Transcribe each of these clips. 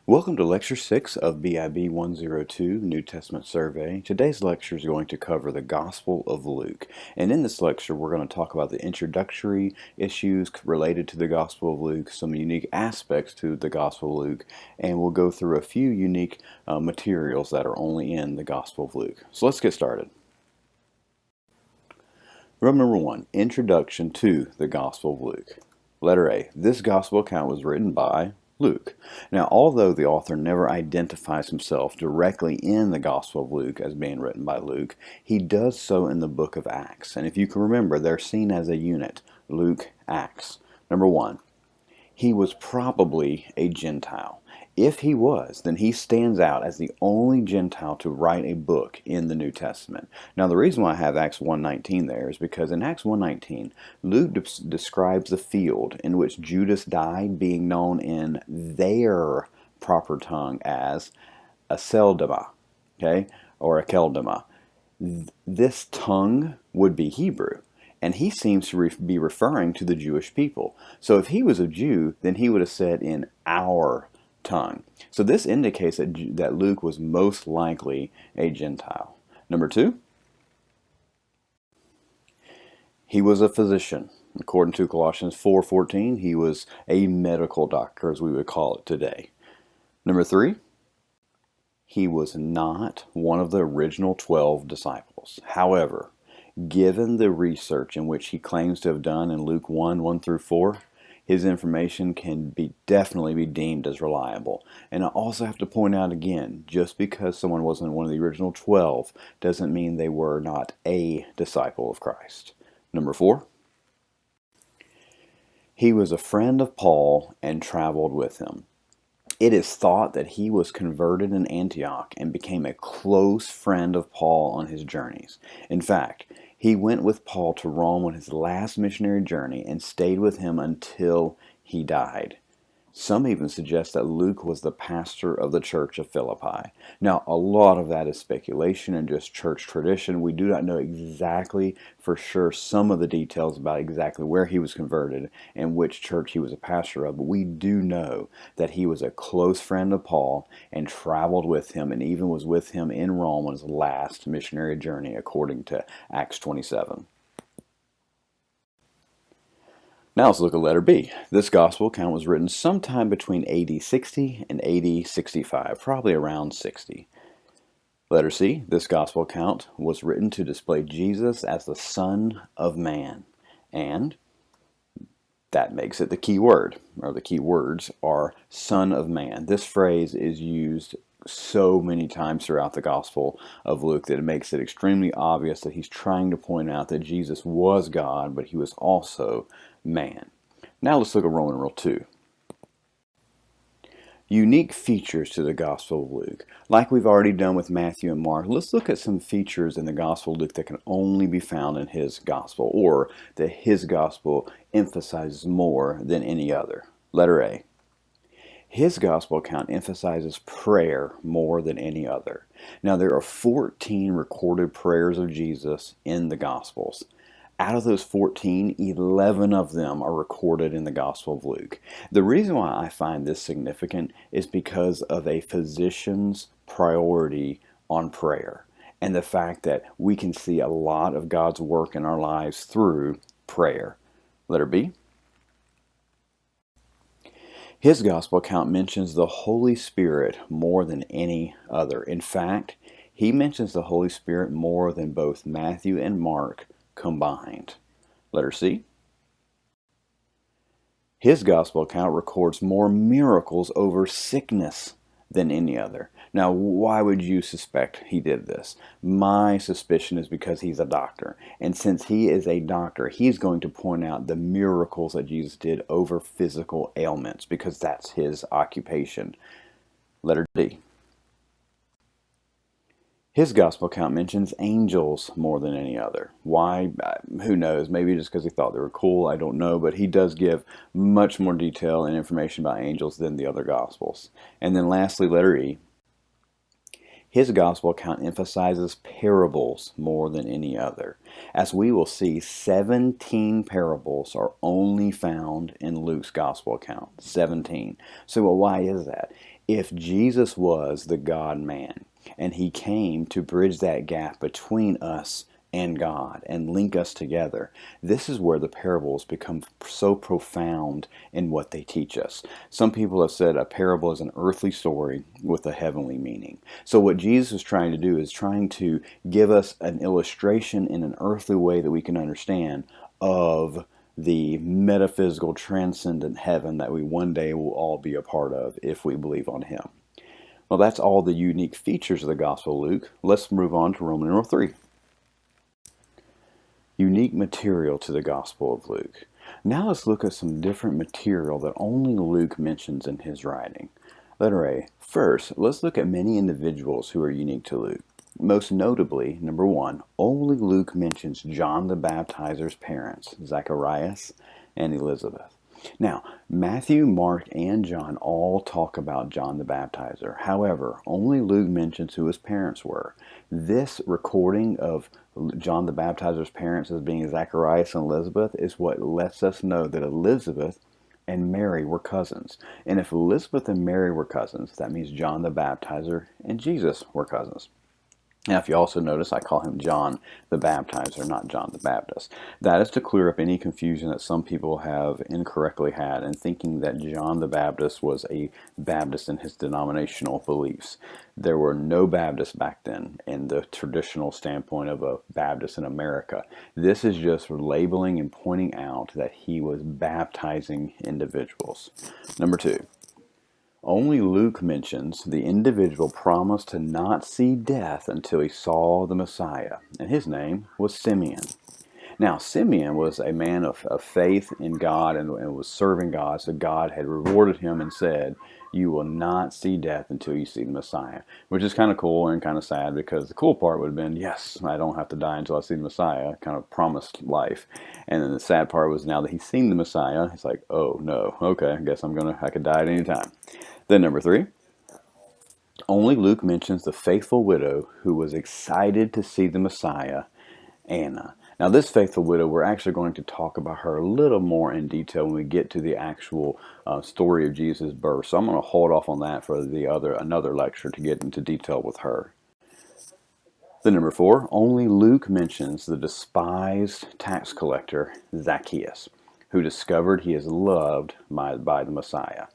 Welcome to Lecture 6 of BIB102 New Testament Survey. Today's lecture is going to cover the Gospel of Luke. And in this lecture, we're going to talk about the introductory issues related to the Gospel of Luke, some unique aspects to the Gospel of Luke, and we'll go through a few unique materials that are only in the Gospel of Luke. So let's get started. Rule number 1, Introduction to the Gospel of Luke. Letter A, this Gospel account was written by Luke. Now, although the author never identifies himself directly in the Gospel of Luke as being written by Luke, he does so in the book of Acts. And if you can remember, they're seen as a unit, Luke, Acts. Number 1, he was probably a Gentile. If he was, then he stands out as the only Gentile to write a book in the New Testament. Now, the reason why I have Acts 1:19 there is because in Acts 1:19, Luke describes the field in which Judas died being known in their proper tongue as Aceldama, okay, or Akeldama. This tongue would be Hebrew. And he seems to be referring to the Jewish people. So if he was a Jew, then he would have said in our tongue. So this indicates that Luke was most likely a Gentile. Number 2, he was a physician. According to Colossians 4:14, he was a medical doctor, as we would call it today. Number 3, he was not one of the original 12 disciples. However, given the research in which he claims to have done in Luke 1 through 4, his information can definitely be deemed as reliable. And I also have to point out again, just because someone wasn't one of the original 12 doesn't mean they were not a disciple of Christ. Number 4, he was a friend of Paul and traveled with him. It is thought that he was converted in Antioch and became a close friend of Paul on his journeys. In fact, he went with Paul to Rome on his last missionary journey and stayed with him until he died. Some even suggest that Luke was the pastor of the church of Philippi. Now, a lot of that is speculation and just church tradition. We do not know exactly for sure some of the details about exactly where he was converted and which church he was a pastor of, but we do know that he was a close friend of Paul and traveled with him and even was with him in Rome on his last missionary journey, according to Acts 27. Now let's look at letter B. This gospel account was written sometime between AD 60 and AD 65, probably around 60. Letter C. This gospel account was written to display Jesus as the Son of Man. And that makes it the key word, or the key words are Son of Man. This phrase is used so many times throughout the Gospel of Luke that it makes it extremely obvious that he's trying to point out that Jesus was God, but he was also man. Now let's look at Roman rule 2. Unique features to the Gospel of Luke. Like we've already done with Matthew and Mark, let's look at some features in the Gospel of Luke that can only be found in his Gospel, or that his Gospel emphasizes more than any other. Letter A. His gospel account emphasizes prayer more than any other. Now, there are 14 recorded prayers of Jesus in the Gospels. Out of those 14, 11 of them are recorded in the Gospel of Luke. The reason why I find this significant is because of a physician's priority on prayer and the fact that we can see a lot of God's work in our lives through prayer. Letter B. His gospel account mentions the Holy Spirit more than any other. In fact, he mentions the Holy Spirit more than both Matthew and Mark combined. Letter C. His gospel account records more miracles over sickness than any other. Now, why would you suspect he did this? My suspicion is because he's a doctor. And since he is a doctor, he's going to point out the miracles that Jesus did over physical ailments, because that's his occupation. Letter D. His gospel account mentions angels more than any other. Why? Who knows? Maybe just because he thought they were cool. I don't know. But he does give much more detail and information about angels than the other gospels. And then lastly, letter E. His gospel account emphasizes parables more than any other. As we will see, 17 parables are only found in Luke's gospel account. 17. So why is that? If Jesus was the God-man, and he came to bridge that gap between us and God and link us together, this is where the parables become so profound in what they teach us. Some people have said a parable is an earthly story with a heavenly meaning. So what Jesus is trying to do is trying to give us an illustration in an earthly way that we can understand of the metaphysical transcendent heaven that we one day will all be a part of if we believe on him. Well, that's all the unique features of the Gospel of Luke. Let's move on to Roman numeral 3. Unique material to the Gospel of Luke. Now let's look at some different material that only Luke mentions in his writing. Letter A. First, let's look at many individuals who are unique to Luke. Most notably, number 1, only Luke mentions John the Baptizer's parents, Zacharias and Elizabeth. Now, Matthew, Mark, and John all talk about John the Baptizer. However, only Luke mentions who his parents were. This recording of John the Baptizer's parents as being Zacharias and Elizabeth is what lets us know that Elizabeth and Mary were cousins. And if Elizabeth and Mary were cousins, that means John the Baptizer and Jesus were cousins. Now, if you also notice, I call him John the Baptizer, not John the Baptist. That is to clear up any confusion that some people have incorrectly had in thinking that John the Baptist was a Baptist in his denominational beliefs. There were no Baptists back then in the traditional standpoint of a Baptist in America. This is just labeling and pointing out that he was baptizing individuals. Number 2. Only Luke mentions the individual promised to not see death until he saw the Messiah, and his name was Simeon. Now, Simeon was a man of faith in God and was serving God, so God had rewarded him and said, you will not see death until you see the Messiah, which is kind of cool and kind of sad, because the cool part would have been, yes, I don't have to die until I see the Messiah, kind of promised life. And then the sad part was, now that he's seen the Messiah, he's like, oh no, okay, I guess I could die at any time. Then number 3, only Luke mentions the faithful widow who was excited to see the Messiah, Anna. Now this faithful widow, we're actually going to talk about her a little more in detail when we get to the actual story of Jesus' birth. So I'm going to hold off on that for another lecture to get into detail with her. Then number 4, only Luke mentions the despised tax collector Zacchaeus, who discovered he is loved by the Messiah.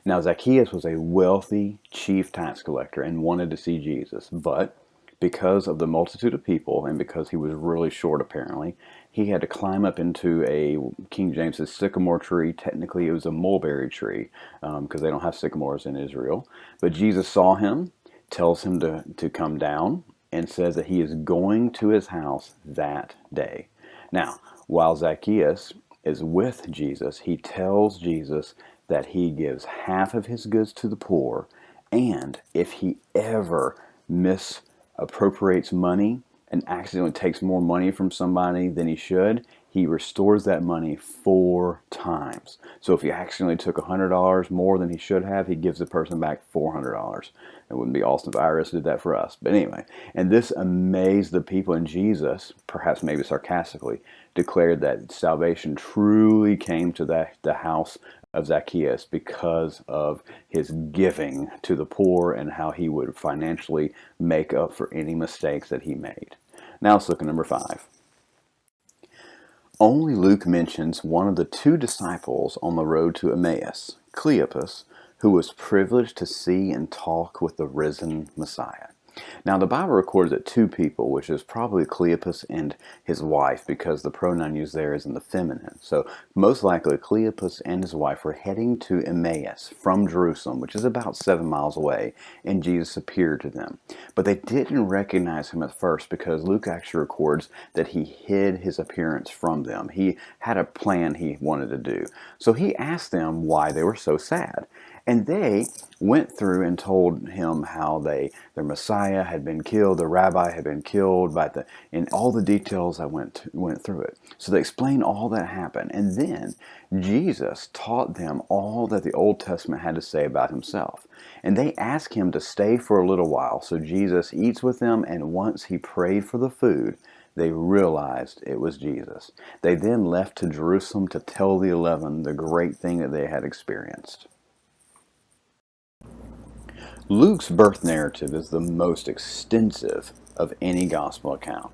Now, Zacchaeus was a wealthy chief tax collector and wanted to see Jesus, but because of the multitude of people and because he was really short apparently, he had to climb up into a, King James says, sycamore tree. Technically it was a mulberry tree because they don't have sycamores in Israel. But Jesus saw him, tells him to come down, and says that he is going to his house that day. Now, while Zacchaeus is with Jesus, he tells Jesus that he gives half of his goods to the poor, and if he ever misappropriates money and accidentally takes more money from somebody than he should, he restores that money 4 times. So if he accidentally took $100 more than he should have, he gives the person back $400. It wouldn't be awesome if IRS did that for us. But anyway, and this amazed the people, and Jesus, perhaps maybe sarcastically, declared that salvation truly came to the house of Zacchaeus because of his giving to the poor and how he would financially make up for any mistakes that he made. Now let's look at number 5. Only Luke mentions one of the 2 disciples on the road to Emmaus, Cleopas, who was privileged to see and talk with the risen Messiah. Now, the Bible records that 2 people, which is probably Cleopas and his wife, because the pronoun used there is in the feminine. So, most likely, Cleopas and his wife were heading to Emmaus from Jerusalem, which is about 7 miles away, and Jesus appeared to them. But they didn't recognize him at first because Luke actually records that he hid his appearance from them. He had a plan he wanted to do. So he asked them why they were so sad. And they went through and told him how their Messiah had been killed, the rabbi had been killed in all the details that went through it. So they explained all that happened. And then Jesus taught them all that the Old Testament had to say about himself. And they asked him to stay for a little while. So Jesus eats with them, and once he prayed for the food, they realized it was Jesus. They then left to Jerusalem to tell the 11 the great thing that they had experienced. Luke's birth narrative is the most extensive of any gospel account.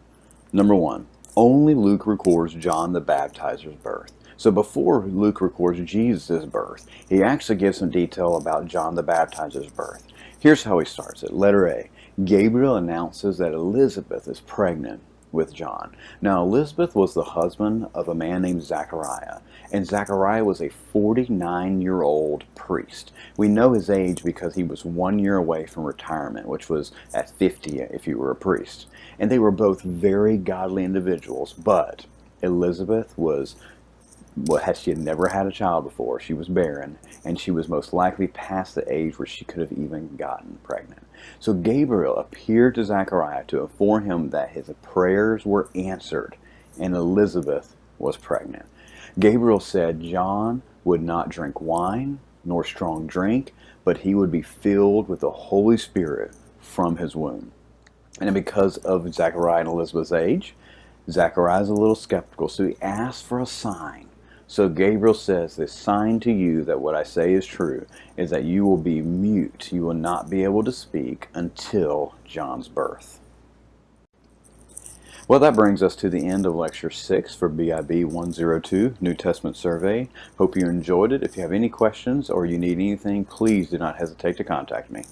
Number one, only Luke records John the Baptizer's birth. So before Luke records Jesus' birth, he actually gives some detail about John the Baptizer's birth. Here's how he starts it. Letter A, Gabriel announces that Elizabeth is pregnant with John. Now, Elizabeth was the husband of a man named Zachariah, and Zachariah was a 49-year-old priest. We know his age because he was 1 year away from retirement, which was at 50 if you were a priest. And they were both very godly individuals, but Elizabeth she had never had a child before. She was barren, and she was most likely past the age where she could have even gotten pregnant. So Gabriel appeared to Zachariah to inform him that his prayers were answered, and Elizabeth was pregnant. Gabriel said John would not drink wine nor strong drink, but he would be filled with the Holy Spirit from his womb. And because of Zachariah and Elizabeth's age, Zachariah's a little skeptical, so he asked for a sign. So Gabriel says, the sign to you that what I say is true is that you will be mute. You will not be able to speak until John's birth. Well, that brings us to the end of Lecture 6 for BIB102 New Testament Survey. Hope you enjoyed it. If you have any questions or you need anything, please do not hesitate to contact me.